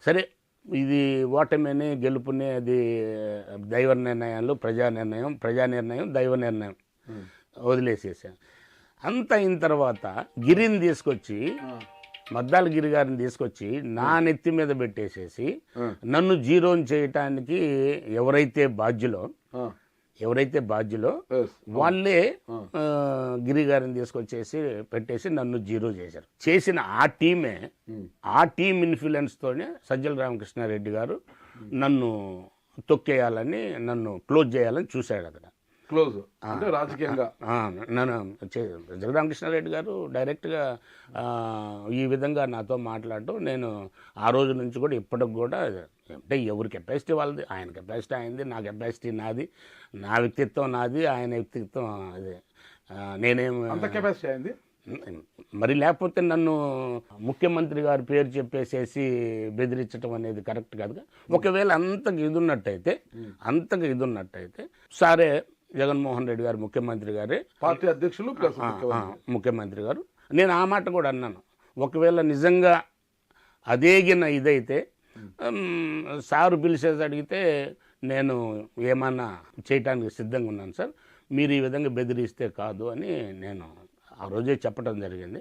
సరే ఇది ఓటమిని గెలుపుని అది దైవ నిర్ణయాలు, ప్రజా నిర్ణయం దైవ నిర్ణయం వదిలేసేసాను. అంత అయిన తర్వాత గిరిని తీసుకొచ్చి, మద్దాల గిరి గారిని తీసుకొచ్చి నా నెత్తి మీద పెట్టేసేసి నన్ను జీరోని చేయటానికి ఎవరైతే బాధ్యులో వాళ్ళే గిరి గారిని తీసుకొచ్చేసి పెట్టేసి నన్ను జీరో చేశారు. చేసిన ఆ టీం ఇన్ఫ్లుయెన్స్తోనే సజ్జల రామకృష్ణారెడ్డి గారు నన్ను తొక్కేయాలని, నన్ను క్లోజ్ చేయాలని చూశాడు. అక్కడ క్లోజ్ అంటే రాజకీయంగా నన్ను సజ్జల రామకృష్ణారెడ్డి గారు డైరెక్ట్గా ఈ విధంగా నాతో మాట్లాడటం, నేను ఆ రోజు నుంచి కూడా ఇప్పటికి కూడా అంటే ఎవరి కెపాసిటీ వాళ్ళది, ఆయన కెపాసిటీ ఆయనది, నా కెపాసిటీ నాది, నా వ్యక్తిత్వం నాది, ఆయన వ్యక్తిత్వం అదే. నేనేం అంత కెపాసిటీ అయింది మరి, లేకపోతే నన్ను ముఖ్యమంత్రి గారి పేరు చెప్పేసేసి బెదిరించడం అనేది కరెక్ట్ కాదుగా. ఒకవేళ అంతకు ఇది ఉన్నట్టయితే సరే, జగన్మోహన్ రెడ్డి గారు ముఖ్యమంత్రి గారే, పార్టీ అధ్యక్షులు ముఖ్యమంత్రి గారు, నేను ఆ మాట కూడా అన్నాను. ఒకవేళ నిజంగా అదేగిన ఇదైతే సారు పిలిచేసి అడిగితే నేను ఏమన్నా చేయటానికి సిద్ధంగా ఉన్నాను సార్, మీరు ఈ విధంగా బెదిరిస్తే కాదు అని నేను ఆ రోజే చెప్పడం జరిగింది.